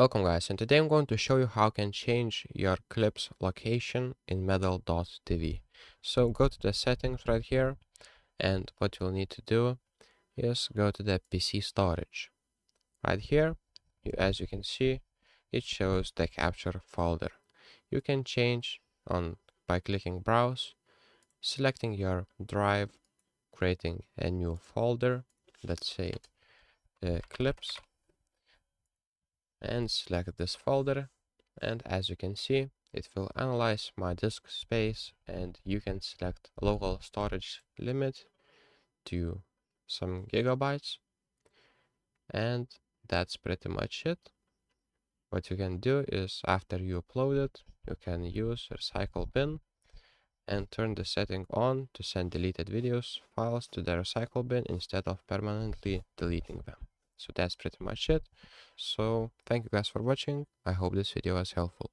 Welcome guys, and today I'm going to show you how you can change your clip's location in medal.tv. So go to the settings right here, and what you'll need to do is go to the PC storage. Right here, as you can see, it shows the capture folder. You can change by clicking browse, selecting your drive, creating a new folder, let's say clips, and select this folder, and as you can see it will analyze my disk space, and you can select local storage limit to some gigabytes, and that's pretty much it. What you can do is after you upload it, you can use recycle bin and turn the setting on to send deleted videos files to the recycle bin instead of permanently deleting them. So that's pretty much it. So thank you guys for watching. I hope this video was helpful.